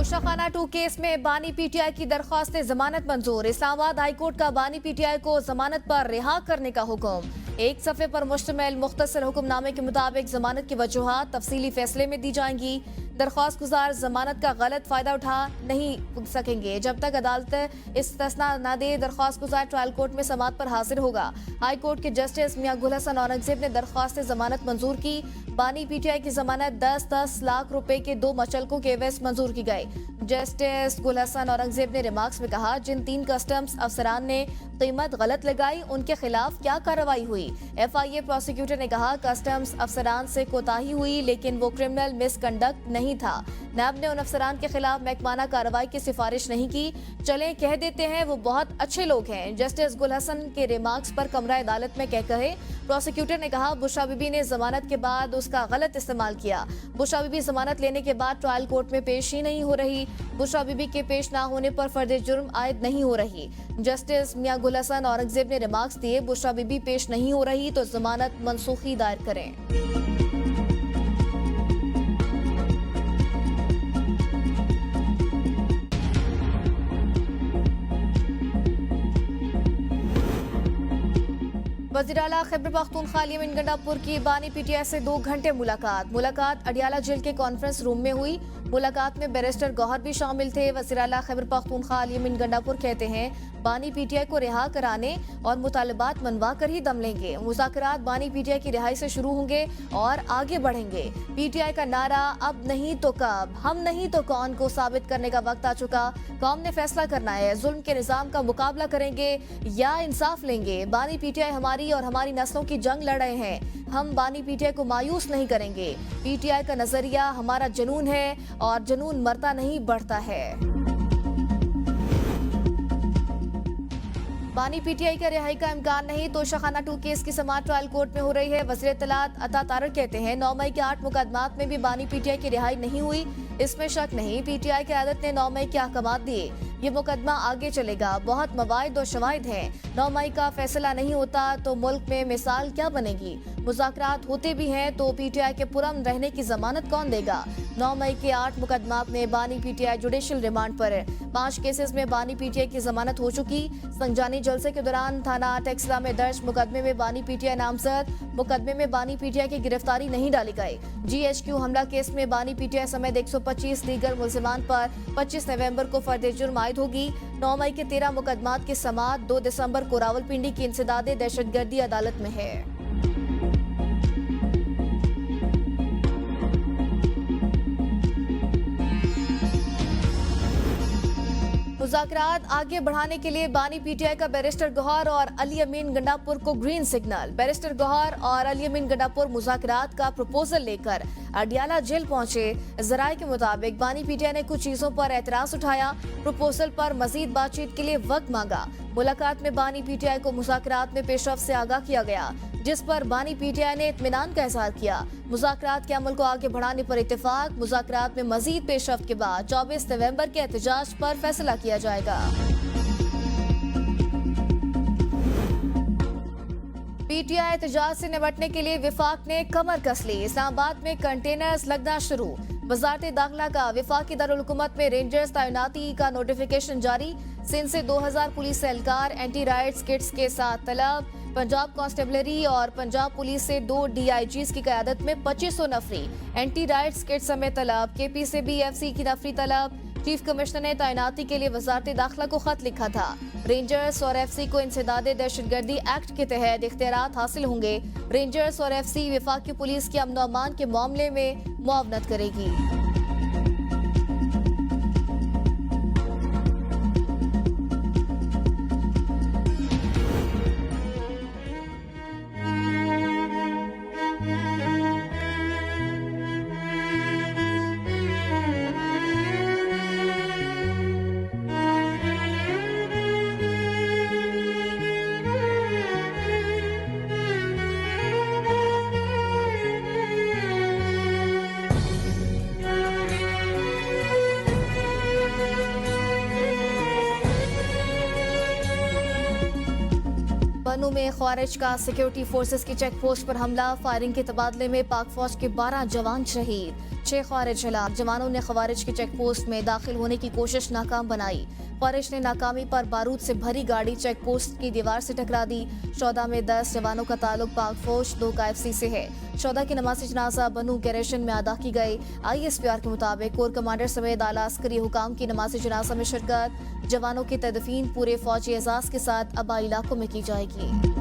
Toshakhana 2 case में बानी PTI की दरख्वास्त जमानत मंजूर। इस्लामाबाद हाईकोर्ट का बानी पीटीआई को जमानत पर रिहा करने का हुक्म। एक सफ़े पर मुश्तमिल मुख्तसर हुक्मनामे के मुताबिक जमानत की वजूहात तफसीली फैसले में दी जाएंगी। दरख्वास्त गुजार जमानत का गलत फायदा उठा नहीं सकेंगे जब तक अदालत इस्तिस्ना न दे। दरख्वास्त गुजार ट्रायल कोर्ट में समाअत पर हाजिर होगा। हाई कोर्ट के जस्टिस मियां गुल हसन औरंगजेब ने दरख्वास्त जमानत मंजूर की। बानी पीटीआई की जमानत 10-10 लाख रुपए के 2 मचलकों के एवज मंजूर की गई। जस्टिस गुल हसन औरंगजेब ने रिमार्क्स में कहा, जिन 3 कस्टम्स अफसरान ने कीमत गलत लगाई उनके खिलाफ क्या कार्रवाई हुई। FIA प्रोसिक्यूटर ने कहा, कस्टम्स अफसरान से कोताही हुई लेकिन वो क्रिमिनल मिसकंडक्ट नहीं था। नैब ने उन अफसरान के खिलाफ महकमाना कार्रवाई की सिफारिश नहीं की। चलें कह देते हैं वो बहुत अच्छे लोग हैं। जस्टिस गुल हसन के रिमार्क्स पर कमरा अदालत में क्या कहे। प्रोसिक्यूटर ने कहा, बुशरा बीबी ने जमानत के बाद उसका गलत इस्तेमाल किया। बुशरा बीबी जमानत लेने के बाद ट्रायल कोर्ट में पेश ही नहीं हो रही। बुशरा बीबी के पेश ना होने पर फर्द जुर्म आयद नहीं हो रही। जस्टिस मियां गुल हसन औरंगजेब ने रिमार्क्स दिए, बुशरा बीबी पेश नहीं हो रही तो जमानत मनसूखी दायर करें। वज़ीर आला खैबर पख्तूनख्वा अली-अमीन गंडापुर की बानी पीटीआई से 2 घंटे मुलाकात अडियाला जेल के कॉन्फ्रेंस रूम में हुई। मुलाकात में बैरिस्टर गौहर भी शामिल थे। वज़ीर आला खैबर पख्तूनख्वा अली-अमीन गंडापुर कहते हैं, बानी पीटीआई को रिहा कराने और मुतालबात मनवा कर ही दम लेंगे। मुज़ाकरात बानी पीटीआई की रिहाई से शुरू होंगे और आगे बढ़ेंगे। पीटीआई का नारा अब नहीं तो कब, हम नहीं तो कौन को साबित करने का वक्त आ चुका। कौम ने फैसला करना है, जुल्म के निजाम का मुकाबला करेंगे या इंसाफ लेंगे। बानी पीटीआई हमारी और हमारी नस्लों की जंग लड़ रहे हैं। हम बानी पीटीआई को मायूस नहीं करेंगे। पीटीआई का नजरिया हमारा जुनून है और जुनून मरता नहीं बढ़ता है। बानी पीटीआई का रिहाई का इम्कान नहीं। तोशाखाना 2 केस की समाअत ट्रायल कोर्ट में हो रही है। वज़ीर इत्तलात अता तारड़ कहते हैं, 9 मई के 8 मुकदमात में भी बानी पीटीआई की रिहाई नहीं हुई, इसमें शक नहीं। पीटीआई की क़यादत ने 9 मई के अहकामात दिए, ये मुकदमा आगे चलेगा। बहुत मवाइद और शवाहिद हैं। 9 मई का फैसला नहीं होता तो मुल्क में मिसाल क्या बनेगी। मुज़ाकरात होते भी हैं तो पीटीआई के पुरअमन रहने की जमानत कौन देगा। 9 मई के 8 मुकदमात में बानी पीटीआई जुडिशल रिमांड पर है। 5 केसेस में बानी पीटीआई की जमानत हो चुकी। संजानी जलसे के दौरान थाना टेक्सला में दर्ज मुकदमे में बानी पीटीआई नामजद। मुकदमे में बानी पीटीआई की गिरफ्तारी नहीं डाली गई। GHQ हमला केस में बानी पीटीआई समेत 125 दीगर मुल्जिमान पर 25 नवंबर को फर्द जुर्म आयद होगी। 9 मई के 13 मुकदमात की समाअत 2 दिसंबर को रावलपिंडी की इंसदादे दहशतगर्दी अदालत में है। मुज़ाकरात आगे बढ़ाने के लिए बानी पीटीआई का बैरिस्टर गौहर और अली-अमीन गंडापुर को ग्रीन सिग्नल। बैरिस्टर गौहर और अली-अमीन गंडापुर मुज़ाकरात का प्रपोजल लेकर अडियाला जेल पहुंचे। ज़राए के मुताबिक बानी पीटीआई ने कुछ चीजों पर एतराज उठाया। प्रपोजल पर मजीद बातचीत के लिए वक्त मांगा। मुलाकात में बानी पीटीआई को मुज़ाकरात में पेशरफ्त से आगाह किया गया, जिस पर बानी पीटीआई ने इत्मीनान का इज़हार किया। मुज़ाकरात के अमल को आगे बढ़ाने पर इत्तेफाक। मुज़ाकरात में मजीद पेशरफ्त के बाद 24 नवंबर के एहतजाज पर फैसला किया जाएगा। पीटीआई एहतजाज से निपटने के लिए विफाक ने कमर कस ली। इस्लामाबाद में कंटेनर्स लगना शुरू। वज़ारत दाखिला का विफाकी दारुल हुकूमत में रेंजर्स तैनाती का नोटिफिकेशन जारी। सिंध से 2000 पुलिस एहलकार एंटी राइट्स किट्स के साथ तलब। पंजाब कांस्टेबलरी और पंजाब पुलिस से 2 DIGs की क़यादत में 2500 नफरी एंटी राइट्स किट समेत तलब। KPCB FC की नफरी तलब। चीफ कमिश्नर ने तैनाती के लिए वज़ारत दाखिला को खत लिखा था। रेंजर्स और FC को इंसदादे दहशतगर्दी एक्ट के तहत इख्तियारात हासिल होंगे। रेंजर्स और FC वफाकी पुलिस के अमन अमान के मामले में मुआवनत करेगी। पन्नू में ख्वारिज का सिक्योरिटी फोर्सेस की चेक पोस्ट पर हमला। फायरिंग के तबादले में पाक फौज के 12 जवान शहीद। 6 ख्वारिज हिलाक। जवानों ने ख्वारिज की चेक पोस्ट में दाखिल होने की कोशिश नाकाम बनाई। ख्वारिज ने नाकामी पर बारूद से भरी गाड़ी चेक पोस्ट की दीवार से टकरा दी। 14 में 10 जवानों का ताल्लुक पाक फौज 2 का FC से है। 14 की नमाज़ जनाजा बनू गैरेशन में अदा की गई। ISPR के मुताबिक कोर कमांडर समेत आला अस्करी हुकाम की नमाज जनाजा में शिरकत। जवानों की तदफीन पूरे फौजी एजाज के साथ आबाई इलाकों में की जाएगी।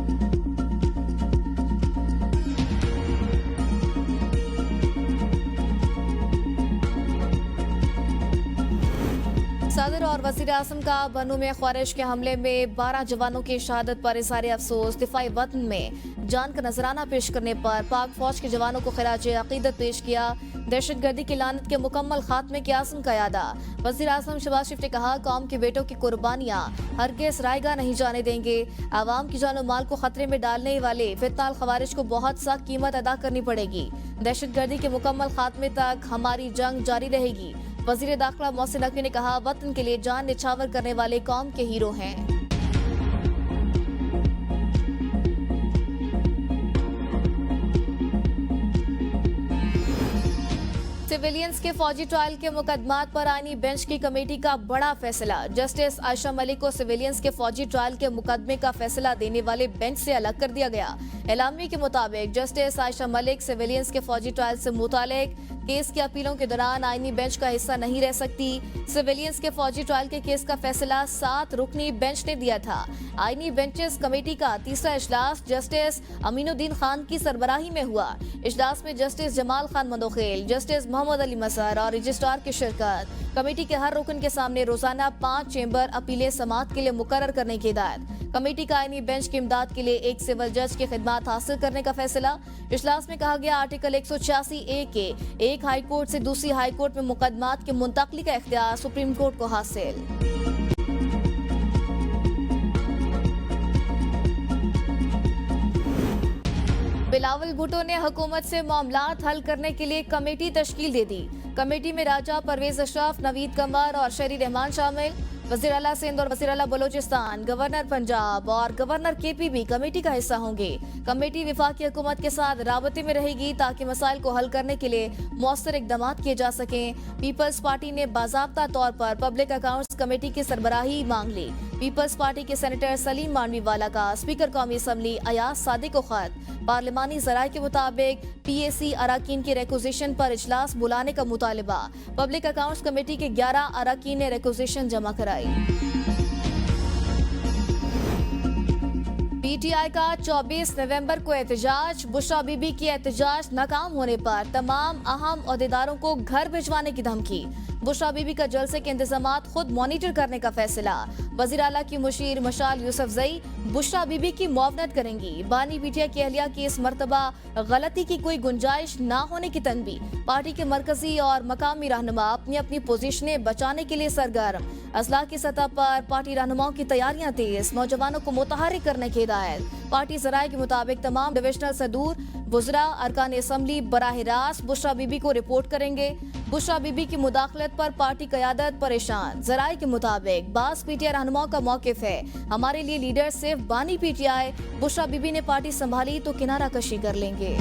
सदर और वजीर आजम का बनू में ख्वारिज के हमले में 12 जवानों की शहादत पर इज़हार अफसोस। दिफाई वतन में जान का नजराना पेश करने पर पाक फौज के जवानों को खिराज अकीदत पेश किया। दहशतगर्दी की लानत के मुकम्मल खात्मे के आज़म का यादा। वजीर आजम शहबाज शरीफ ने कहा, कौम के बेटों की कुर्बानियाँ हरगिज़ रायगा नहीं जाने देंगे। आवाम की जान और माल को खतरे में डालने वाले फितनाल ख्वारिज को बहुत सा कीमत अदा करनी पड़ेगी। दहशतगर्दी के मुकम्मल खात्मे तक हमारी जंग जारी रहेगी। वजीर दाखिला मोहसिन नकवी ने कहा, वतन के लिए जान निछावर करने वाले कौम के हीरो हैं। सिविलियंस के फौजी ट्रायल के मुकदमात पर आईनी बेंच की कमेटी का बड़ा फैसला। जस्टिस आयशा मलिक को सिविलियंस के फौजी ट्रायल के मुकदमे का फैसला देने वाले बेंच से अलग कर दिया गया। एलामी के मुताबिक जस्टिस आयशा मलिक सिविलियंस के फौजी ट्रायल से मुतालिक केस की अपीलों के दौरान आईनी बेंच का हिस्सा नहीं रह सकती। सिविलियंस के फौजी ट्रायल के केस का फैसला 7 रुकनी बेंच ने दिया था। आईनी बेंचेस कमेटी का तीसरा इजलास जस्टिस अमीनुद्दीन खान की सरबराही में हुआ। इजलास में जस्टिस जमाल खान मंदोखेल, जस्टिस मोहम्मद अली मसर और रजिस्ट्रार की शिरकत। कमेटी के हर रुकन के सामने रोजाना 5 चेंबर अपीलें समाअत के लिए मुकर्रर करने की हिदायत। कमेटी का आईनी बेंच की इमदाद के लिए एक सिविल जज की खिदमत हासिल करने का फैसला। इजलास में कहा गया, आर्टिकल 186A के एक हाई कोर्ट से दूसरी हाई कोर्ट में मुकदमात की मुंतकली का इख्तियार सुप्रीम कोर्ट को हासिल। बिलावल भुट्टो ने हुकूमत से मामलात हल करने के लिए कमेटी तश्कील दे दी। कमेटी में राजा परवेज अशरफ, नवीद कंवर और शहरी रहमान शामिल। वज़ीर आला सिंध और वज़ीर आला बलोचिस्तान, गवर्नर पंजाब और गवर्नर KP भी कमेटी का हिस्सा होंगे। कमेटी विफाकी हुकूमत के साथ राबते में रहेगी ताकि मसाइल को हल करने के लिए मौसर इकदाम किए जा सकें। पीपल्स पार्टी ने बाज़ाब्ता तौर पर पब्लिक अकाउंट्स कमेटी की सरबराही मांग ली। पीपल्स पार्टी के सेनेटर सलीम मांडवीवाला का स्पीकर कौमी असम्बली अयाज सादिक को खत। पार्लिमानी ज़राए के मुताबिक PAC अराकीन की रिक्वेजिशन पर इजलास बुलाने का मुतालिबा। पब्लिक अकाउंट्स कमेटी के 11 अराकीन ने रिक्वेजिशन जमा कराई। PTI का 24 नवंबर को एहतजाज। बुशरा बीबी की एहतजाज नाकाम होने पर तमाम अहम ओहदेदारों को घर भिजवाने की धमकी। बुशरा बीबी का जलसे के इंतजामात खुद मॉनिटर करने का फैसला। वज़ीर आला की मुशीर मशाल यूसुफजई बुशरा बीबी की मुआवनत करेंगी। बानी PTI की अहलिया की इस मरतबा गलती की कोई गुंजाइश ना होने की तनबी। पार्टी के मरकजी और मकामी रहनुमा अपनी अपनी पोजीशनें बचाने के लिए सरगर्म। अजला की सतह पर पार्टी रहनुमाओं की तैयारियां तेज। नौजवानों को मुतहर्रिक करने की हिदायत। पार्टी ज़राए के मुताबिक तमाम डिविजनल सदूर वुज़रा अरकान असम्बली बराह रास्त बुशरा बीबी को रिपोर्ट करेंगे। बुशरा बीबी की मुदाखलत पर पार्टी क़यादत परेशान। ज़राए के मुताबिक बास PTI रहनुमाओं का मौक़िफ़ है, हमारे लिए लीडर सिर्फ बानी PTI। बुशरा बीबी ने पार्टी संभाली तो किनारा कशी कर लेंगे।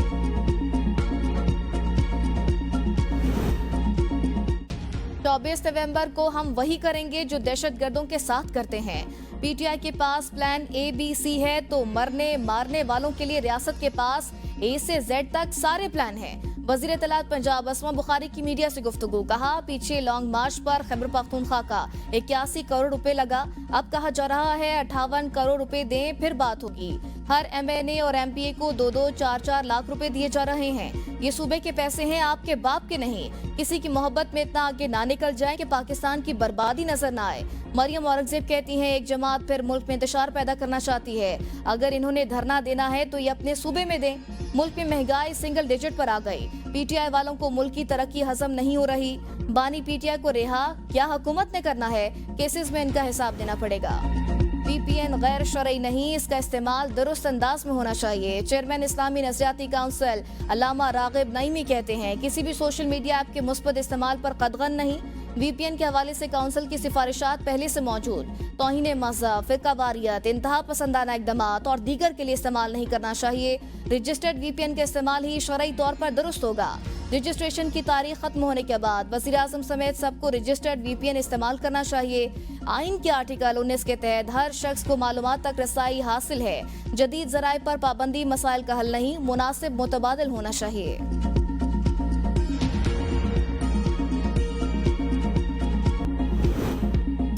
24 नवंबर को हम वही करेंगे जो दहशतगर्दों के साथ करते हैं। PTI के पास प्लान ABC है तो मरने मारने वालों के लिए रियासत के पास A से Z तक सारे प्लान हैं। वज़ीर इत्तलात पंजाब अस्मा बुखारी की मीडिया से गुफ्तगू। कहा, पीछे लॉन्ग मार्च पर खैबर पख्तूनख्वा का 81 करोड़ रुपए लगा, अब कहा जा रहा है 58 करोड़ रुपए दें फिर बात होगी। हर MNA और MPA को 2-2, 4-4 लाख रुपए दिए जा रहे हैं। ये सूबे के पैसे हैं, आपके बाप के नहीं। किसी की मोहब्बत में इतना आगे ना निकल जाए कि पाकिस्तान की बर्बादी नजर ना आए। मरियम औरंगजेब कहती हैं, एक जमात फिर मुल्क में इंतशार पैदा करना चाहती है। अगर इन्होंने धरना देना है तो ये अपने सूबे में दें। मुल्क में महंगाई सिंगल डिजिट पर आ गई। PTI वालों को मुल्क की तरक्की हजम नहीं हो रही। बानी PTI को रिहा क्या हुकूमत ने करना है? केसेस में इनका हिसाब देना पड़ेगा। VPN गैर शरई नहीं, इसका इस्तेमाल दुरुस्त अंदाज में होना चाहिए। चेयरमैन इस्लामी नजरियाती काउंसिल अल्लामा रागिब नईमी कहते हैं, किसी भी सोशल मीडिया ऐप के मुस्बत इस्तेमाल पर कदगन नहीं। वीपीएन के हवाले से काउंसिल की सिफारिशात पहले से मौजूद। तौहीन मज़हब, फिरकावारियत, इंतहा पसंदाना इक़दामात और दीगर के लिए इस्तेमाल नहीं करना चाहिए। रजिस्टर्ड वीपीएन का इस्तेमाल ही शरई तौर पर दुरुस्त होगा। रजिस्ट्रेशन की तारीख खत्म होने के बाद वज़ीर-ए-आज़म समेत सबको रजिस्टर्ड वीपीएन इस्तेमाल करना चाहिए। आइन के आर्टिकल 19 के तहत हर शख्स को मालूमात तक रसाई हासिल है। जदीद ज़राए पर पाबंदी मसाइल का हल नहीं, मुनासिब मुतबादिल होना चाहिए।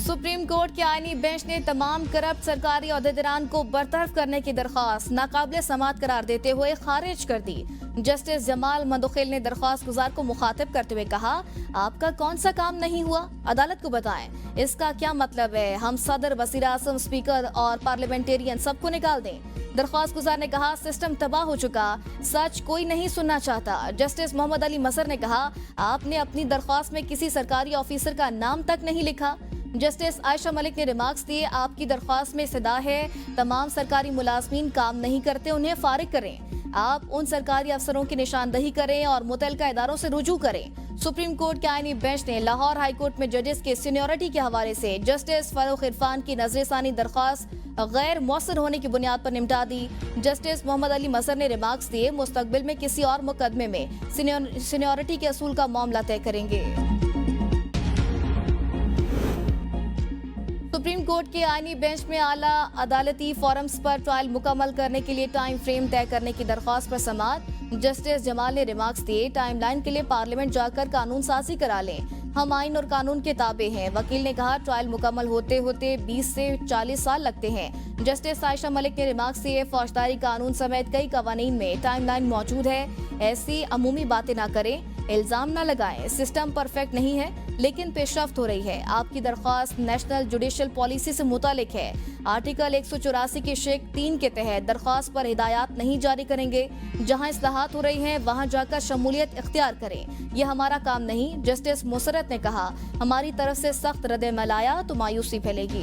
सुप्रीम कोर्ट के आईनी बेंच ने तमाम करप्ट सरकारी अहदेदारान को बरतरफ करने की दरख्वास्त नाकाबिले समाअत करार देते हुए खारिज कर दी। जस्टिस जमाल मंदोखेल ने दरख्वास्त गुजार को मुखातिब करते हुए कहा, आपका कौन सा काम नहीं हुआ, अदालत को बताएं। इसका क्या मतलब है हम सदर, वज़ीर-ए-आज़म, स्पीकर और पार्लियामेंटेरियन सबको निकाल दें? दरख्वास्त गुजार ने कहा, सिस्टम तबाह हो चुका, सच कोई नहीं सुनना चाहता। जस्टिस मोहम्मद अली मसर ने कहा, आपने अपनी दरख्वास्त में किसी सरकारी ऑफिसर का नाम तक नहीं लिखा। जस्टिस आयशा मलिक ने रिमार्क्स दिए, आपकी दरख्वास्त में सदा है तमाम सरकारी मुलाजमीन काम नहीं करते, उन्हें फारिग करें। आप उन सरकारी अफसरों की निशानदही करें और मुतल्लिका इदारों से रुजू करें। सुप्रीम कोर्ट के आईनी बेंच ने लाहौर हाई कोर्ट में जजेस के सीनियरिटी के हवाले से जस्टिस फारूक इरफान की नजरसानी दरख्वास्त गैर मौसर होने की बुनियाद पर निपटा दी। जस्टिस मोहम्मद अली मसर ने रिमार्क्स दिए, मुस्तकबिल में किसी और मुकदमे में सीनियरिटी के असूल का मामला तय करेंगे। सुप्रीम कोर्ट के आईनी बेंच में आला अदालती फोरम्स पर ट्रायल मुकम्मल करने के लिए टाइम फ्रेम तय करने की दरख्वास्त पर समाअत। जस्टिस जमाल ने रिमार्क्स दिए, टाइमलाइन के लिए पार्लियामेंट जाकर कानून साजी करा लें, हम आइन और कानून के ताबे हैं। वकील ने कहा, ट्रायल मुकम्मल होते होते 20 से 40 साल लगते हैं। जस्टिस आयशा मलिक ने रिमार्क्स दिए, फौजदारी कानून समेत कई कवानीन में टाइमलाइन मौजूद है, ऐसी अमूमी बातें ना करें, इल्जाम न लगाएं। सिस्टम परफेक्ट नहीं है लेकिन पेशरफ्त हो रही है। आपकी दरख्वास्त नेशनल जुडिशल पॉलिसी से मुतालिक है। आर्टिकल 184 की शेख 3 के तहत दरख्वास्त पर हिदायत नहीं जारी करेंगे। जहां इस्लाहात हो रही हैं वहां जाकर शमूलियत इख्तियार करें, यह हमारा काम नहीं। जस्टिस मुसरत ने कहा, हमारी तरफ से सख्त रद्द-ए-अमल आया तो मायूसी फैलेगी।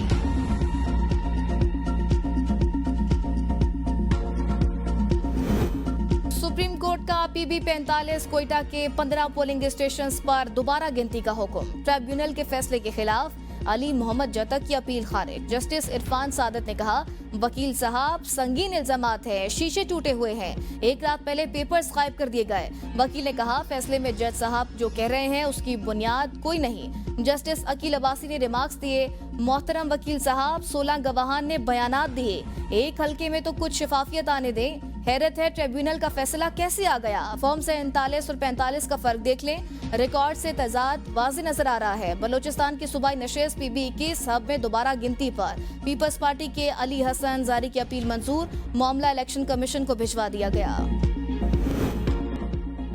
सुप्रीम कोर्ट का पीबी 45 कोयटा के 15 पोलिंग स्टेशंस पर दोबारा गिनती का हुक्म। ट्रिब्यूनल के फैसले के खिलाफ अली मोहम्मद जतक की अपील खारिज। जस्टिस इरफान सादत ने कहा, वकील साहब संगीन इल्जामात है, शीशे टूटे हुए हैं, एक रात पहले पेपर्स गायब कर दिए गए। वकील ने कहा, फैसले में जज साहब जो कह रहे हैं उसकी बुनियाद कोई नहीं। जस्टिस अकील अब्बासी ने रिमार्क्स दिए, मोहतरम वकील साहब 16 गवाहान ने बयानात दिए, एक हल्के में तो कुछ शिफाफियत आने दें। हैरत है ट्रिब्यूनल का फैसला कैसे आ गया। फॉर्म से 39 और 45 का फर्क देख लें, रिकॉर्ड से तजाद वाज़े नजर आ रहा है। बलोचिस्तान की सूबाई नशस्त पीबी 21 हब में दोबारा गिनती पर पीपल्स पार्टी के अली हसन जारी की अपील मंजूर, मामला इलेक्शन कमीशन को भिजवा दिया गया।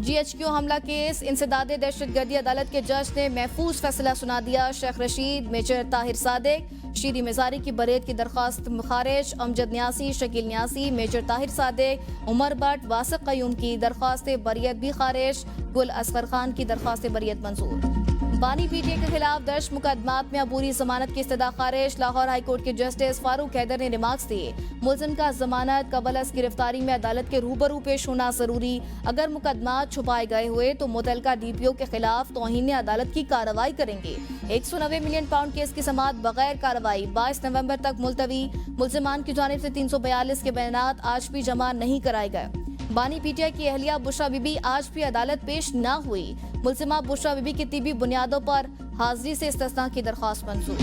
GHQ हमला केस इंसदादे दहशतगर्दी अदालत के जज ने महफूज फैसला सुना दिया। शेख रशीद, मेजर ताहिर सादिक, शीरी मिजारी की बरेत की दरख्वास्त खारिज। अमजद न्यासी, शकील न्यासी, मेजर ताहिर सादिक, उमर भट्ट, वासिक कयूम की दरख्वास्त बरियत भी खारिज। गुल असगर खान की दरख्वास्त बरियत मंजूर। बानी पीटीए के खिलाफ दर्ज मुकदमात में अबूरी जमानत की इस्तदा खारिज। लाहौर हाई कोर्ट के जस्टिस फारूक हैदर ने रिमार्क्स दिए, मुलजिम का जमानत कबल अज गिरफ्तारी में अदालत के रूबरू पेश होना जरूरी। अगर मुकदमात छुपाए गए हुए तो मुतल्लिका DPO के खिलाफ तौहीन अदालत की कार्रवाई करेंगे। 190 मिलियन पाउंड केस की समाअत बगैर कार्रवाई 22 नवंबर तक मुलतवी। मुलजिमान की जानिब से 342 के बयानात आज भी जमा नहीं कराए गए। बानी पीटीआई की अहलिया बुशरा बीबी आज भी अदालत पेश न हुई। मुलजिमा बुशरा बीबी की तिबी बुनियादों पर हाजिरी से इस्तिस्ना की दरख्वास्त मंजूर।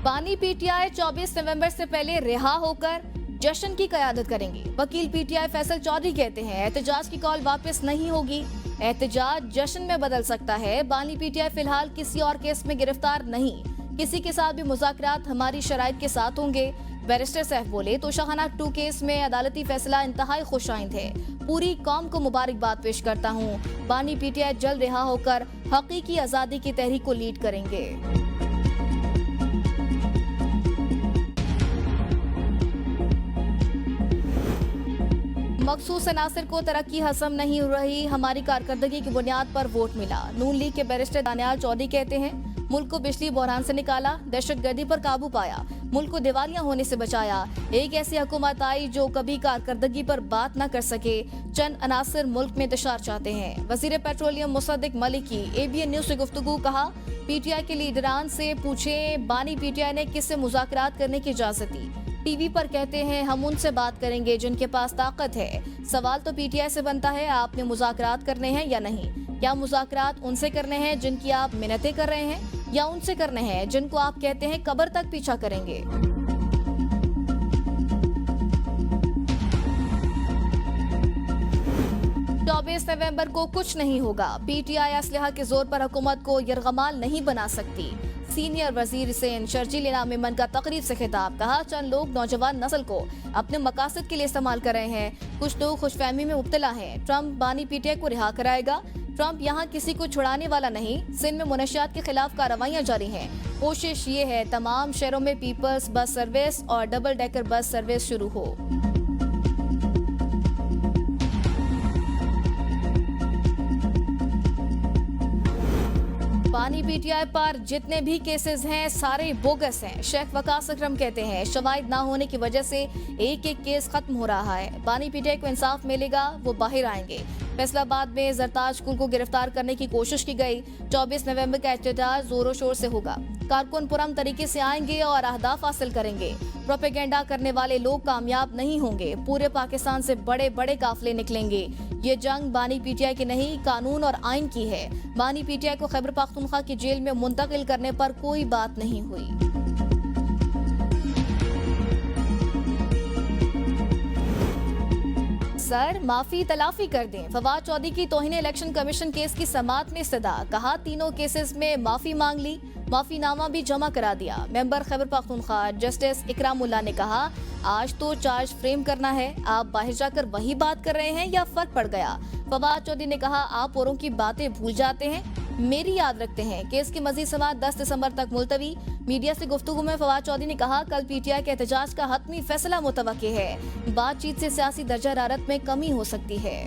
बानी पीटीआई 24 नवंबर से पहले रिहा होकर जश्न की क़यादत करेंगी। वकील पीटीआई फैसल चौधरी कहते हैं, एहतजाज की कॉल वापस नहीं होगी, एहतजाज जश्न में बदल सकता है। बानी पीटीआई फिलहाल किसी और केस में गिरफ्तार नहीं, किसी के साथ भी मुज़ाकरात हमारी शराइत के साथ होंगे। बैरिस्टर सैफ बोले, तो शाहनाग 2 केस में अदालती फैसला इंतहाई खुशाइंद है। पूरी कौम को मुबारकबाद पेश करता हूँ। बानी पीटीआई जल्द रिहा होकर हकीकी आज़ादी की तहरीक को लीड करेंगे। मखसूस अनासर को तरक्की हसम नहीं हो रही, हमारी कारकर्दगी की बुनियाद पर वोट मिला। नून लीग के बैरिस्टर दानियाल चौधरी कहते हैं, मुल्क को बिजली बहरान से निकाला, दहशतगर्दी पर काबू पाया, मुल्क को दिवालिया होने से बचाया। एक ऐसी हुकूमत आई जो कभी कारकर्दगी पर बात न कर सके। चंद अनासर मुल्क में इंतशार चाहते हैं। वजीर पेट्रोलियम मुसद्दिक मलिक की ABN न्यूज से गुफ्तगू। कहा, PTI के लीडरान से पूछें बानी PTI ने किससे मुज़ाकरात करने की इजाजत दी। टीवी पर कहते हैं हम उनसे बात करेंगे जिनके पास ताकत है। सवाल तो PTI से बनता है, आपने मुज़ाकरात करने हैं या नहीं? क्या मुज़ाकरात उनसे करने हैं जिनकी आप मिन्नतें कर रहे हैं, या उनसे करने हैं जिनको आप कहते हैं कब्र तक पीछा करेंगे? चौबीस नवंबर को कुछ नहीं होगा। PTI असलहा के जोर पर हुकूमत को यरगमाल नहीं बना सकती। सीनियर वजीर हुसैन शर्जील इनाम मेमन का तकरीब से खिताब। कहा, चंद लोग नौजवान नस्ल को अपने मकासद के लिए इस्तेमाल कर रहे हैं। कुछ लोग खुशफहमी में मुब्तला हैं। ट्रंप बानी PTI को रिहा कराएगा। ट्रंप यहाँ किसी को छुड़ाने वाला नहीं। सिंध में मुनशियात के खिलाफ कार्रवाइयाँ जारी हैं। कोशिश ये है तमाम शहरों में पीपल्स बस सर्विस और डबल डेकर बस सर्विस शुरू हो। बानी PTI पर जितने भी केसेस हैं सारे बोगस हैं। शेख वकास अकरम कहते हैं शवाहिद ना होने की वजह से एक एक केस खत्म हो रहा है। बानी PTI को इंसाफ मिलेगा, वो बाहर आएंगे। फैसलाबाद में जरताज कुल को गिरफ्तार करने की कोशिश की गई। 24 नवंबर का एहतजाज जोरों शोर से होगा। कारकुन पुरम तरीके से आएंगे और अहदाफ हासिल करेंगे। प्रोपेगेंडा करने वाले लोग कामयाब नहीं होंगे। पूरे पाकिस्तान से बड़े बड़े काफिले निकलेंगे। ये जंग बानी PTI की नहीं, कानून और आइन की है। बानी PTI को खैबर पख्तूनख्वा की जेल में मुंतकिल करने पर कोई बात नहीं हुई। सर माफी तलाफी कर दें। फवाद चौधरी की तौहीन इलेक्शन कमीशन केस की समाअत में सदा। कहा, तीनों केसेस में माफी मांग ली, माफीनामा भी जमा करा दिया। मेंबर खैबर पख्तूनख्वा जस्टिस इकरामुल्लाह ने कहा, आज तो चार्ज फ्रेम करना है, आप बाहर जाकर वही बात कर रहे हैं या फर्क पड़ गया? फवाद चौधरी ने कहा, आप औरों की बातें भूल जाते हैं, मेरी याद रखते हैं। केस की मजीद समाअत 10 दिसंबर तक मुलतवी। मीडिया से गुफ्तगू में फवाद चौधरी ने कहा, कल PTI के एहतजाज का हतमी फैसला मुतवक्की है। बातचीत से सियासी दर्जा हरारत में कमी हो सकती है।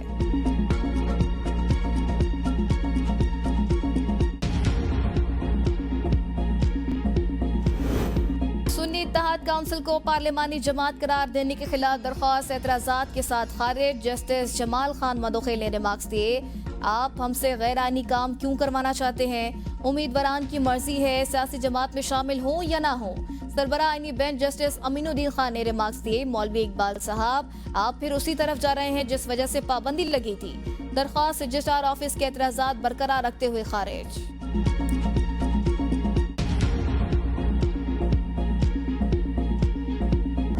सुन्नी इत्तेहाद काउंसिल को पार्लिमानी जमात करार देने के खिलाफ दरख्वास्त एतराजात के साथ खारिज। जस्टिस जमाल खान मदोखेल ने रिमार्क्स दिए, आप हमसे गैर आईनी काम क्यों करवाना चाहते हैं? उम्मीदवारान की मर्जी है सियासी जमात में शामिल हो या ना हो। सरबराह आईनी बेंच जस्टिस अमीनुद्दीन खान ने रिमार्क्स दिए, मौलवी इकबाल साहब आप फिर उसी तरफ जा रहे हैं जिस वजह से पाबंदी लगी थी। दरख्वास्त रजिस्ट्रार ऑफिस के एतराजात बरकरार रखते हुए खारिज।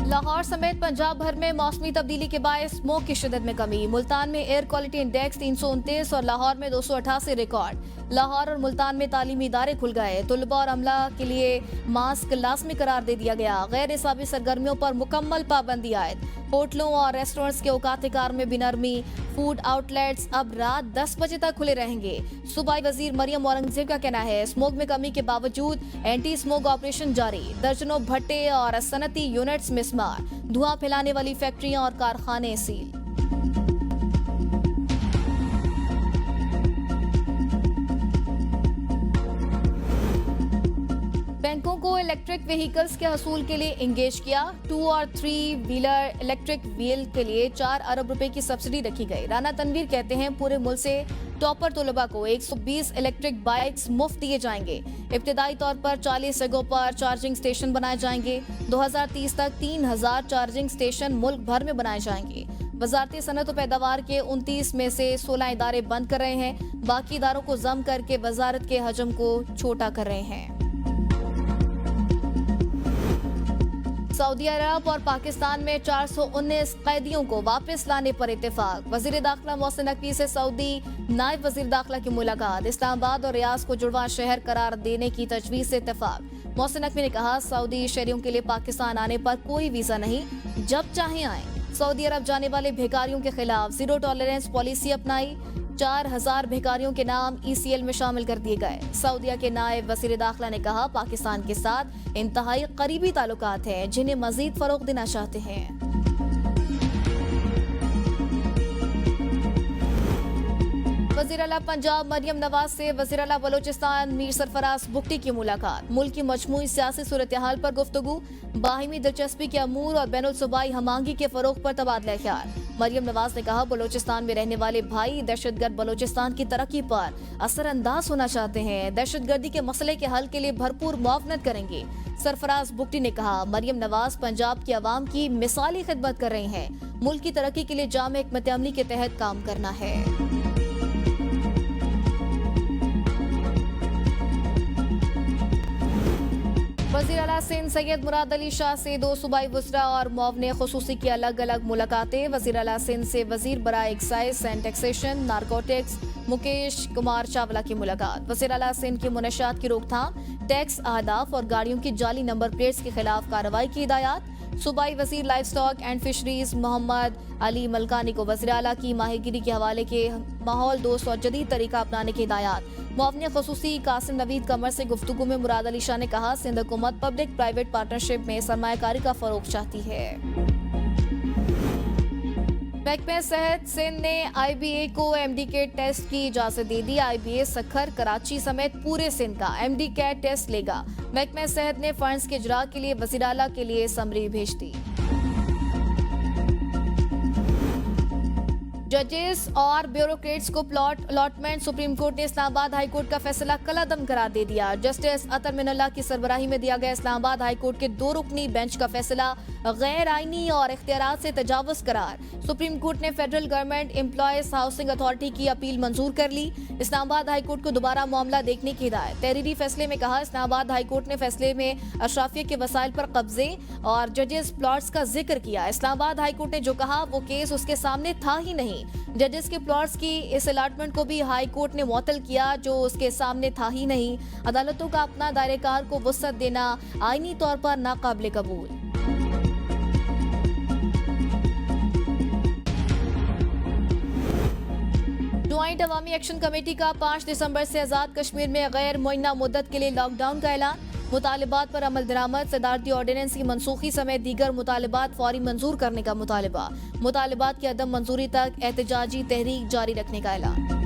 लाहौर समेत पंजाब भर में मौसमी तब्दीली के बायस स्मोक की शिद्दत में कमी। मुल्तान में एयर क्वालिटी इंडेक्स 329 और लाहौर में 288 रिकॉर्ड। लाहौर और मुल्तान में तालीमी इदारे खुल गए। तुलबा और अमला के लिए मास्क लाजमी करार दे दिया गया। गैर हिसाबी सरगर्मियों पर मुकम्मल पाबंदी आयद। होटलों और रेस्टोरेंट्स के औकात कार में भी नरमी। फूड आउटलेट्स अब रात 10 बजे तक खुले रहेंगे। सूबाई वजीर मरियम औरंगजेब का कहना है, स्मोक में कमी के बावजूद एंटी स्मोक ऑपरेशन जारी। दर्जनों भट्टे और सनती यूनिट्स मिसमार। धुआं फैलाने वाली फैक्ट्रियां और कारखाने सील। बैंकों को इलेक्ट्रिक व्हीकल्स के हसूल के लिए इंगेज किया। 2 और 3 व्हीलर इलेक्ट्रिक व्हील के लिए 4 अरब रुपए की सब्सिडी रखी गई। राना तनवीर कहते हैं पूरे मुल्क से टॉपर तलबा को 120 इलेक्ट्रिक बाइक्स मुफ्त दिए जाएंगे। इब्तिदाई तौर पर 40 जगहों पर चार्जिंग स्टेशन बनाए जाएंगे। 2030 तक 3000 चार्जिंग स्टेशन मुल्क भर में बनाए जाएंगे। वजारती सनत और पैदावार के 29 में से 16 इदारे बंद कर रहे हैं। बाकी इदारों को जम करके वजारत के हजम को छोटा कर रहे हैं। सऊदी अरब और पाकिस्तान में 419 कैदियों को वापस लाने पर इत्तेफाक। वजीर दाखिला मोहसिन नकवी से सऊदी नायब वजीर दाखिला की मुलाकात। इस्लामाबाद और रियाज को जुड़वा शहर करार देने की तजवीज से इत्तेफाक। मोहसिन नकवी ने कहा, सऊदी शहरियों के लिए पाकिस्तान आने पर कोई वीजा नहीं, जब चाहे आए। सऊदी अरब जाने वाले भिखारियों के खिलाफ जीरो टॉलरेंस पॉलिसी अपनाई। 4000 भिखारियों के नाम ECL में शामिल कर दिए गए। सऊदीया के नायब वजीर दाखिला ने कहा, पाकिस्तान के साथ इंतहाई करीबी ताल्लुकात हैं जिन्हें मजीद फरोग देना चाहते हैं। वज़ीर आला पंजाब मरियम नवाज से वज़ीर आला बलोचिस्तान मीर सरफराज बुगटी की मुलाकात। मुल्क की मजमूई सियासी सूरत हाल पर गुफ्तगू, बाहिमी दिलचस्पी के अमूर और बैनुल सूबाई हमांगी के फरोग पर तबादला ख्याल। मरियम नवाज ने कहा, बलोचिस्तान में रहने वाले भाई दहशतगर्द बलोचिस्तान की तरक्की पर असरअंदाज होना चाहते हैं, दहशतगर्दी के मसले के हल के लिए भरपूर मुआवनत करेंगे। सरफराज बुगटी ने कहा, मरियम नवाज पंजाब की आवाम की मिसाली खिदमत कर रही हैं, मुल्क की तरक्की के लिए जामे हिकमत अमली के तहत काम करना है। वज़ीर आला सिंध सैयद मुराद अली शाह से 2 सूबाई वज़रा और मुआवने खुसूसी की अलग अलग मुलाकातें। वज़ीर आला सिंध से वज़ीर बराए excise and taxation narcotics Mukesh Kumar Chawla की मुलाकात। वज़ीर आला सिंध की मुनशियात की रोकथाम, टैक्स अहदाफ और गाड़ियों की जाली नंबर प्लेट्स के खिलाफ कार्रवाई की हिदायत। सूबाई वज़ीर life stock and fisheries Mohammad Ali Malkani को वज़ीर आला की माहीगिरी के हवाले के माहौल दोस्त और जदीद तरीका अपनाने की हिदायत। मुआवने खुसूसी कासिम नवीद कमर से गुफ्तगू में मुराद अली शाह ने कहा, सिंध हुकूमत पब्लिक प्राइवेट पार्टनरशिप में सरमायाकारी का फरोग चाहती है। महकमे सेहत सिंध ने IBA को MD कैट टेस्ट की इजाजत दे दी। IBA सखर, कराची समेत पूरे सिंध का MD कैट टेस्ट लेगा। महकमे सेहत ने फंड्स के इजरा के लिए वज़ीर आला के लिए समरी भेज दी। जजेस और ब्यूरोक्रेट्स को प्लॉट अलॉटमेंट, सुप्रीम कोर्ट ने इस्लामाबाद हाई कोर्ट का फैसला कलादम करार दे दिया। जस्टिस अतर मिनल्ला की सरबराही में दिया गया इस्लामाबाद हाई कोर्ट के 2 रुकनी बेंच का फैसला गैर आईनी और इख्तियारात से तजावुज करार। सुप्रीम कोर्ट ने federal government employees housing authority की अपील मंजूर कर ली। इस्लामाबाद हाई कोर्ट को दोबारा मामला देखने की हिदायत। तहरीरी फैसले में कहा, इस्लामाबाद हाई कोर्ट ने फैसले में अशराफिया के वसाइल पर कब्जे और जजेस प्लॉट्स का जिक्र किया। इस्लामाबाद हाई कोर्ट ने जो कहा वो केस उसके सामने था ही नहीं। जजेस के प्लॉट्स की इस अलाटमेंट को भी हाई कोर्ट ने मुअत्तल किया, जो उसके सामने था ही नहीं। अदालतों का अपना दायरेकार को वुसअत देना आईनी तौर पर नाकाबिले कबूल। ज्वाइंट अवामी एक्शन कमेटी का 5 दिसंबर से आजाद कश्मीर में गैर मुअय्यना मुद्दत के लिए लॉकडाउन का ऐलान। मुतालिबात पर अमल दरामद, सदारती ऑर्डिनेंस की मनसूखी समेत दीगर मुतालिबात फौरी मंजूर करने का मुतालिबा। मुतालिबात की अदम मंजूरी तक एहतजाजी तहरीक जारी रखने का ऐलान।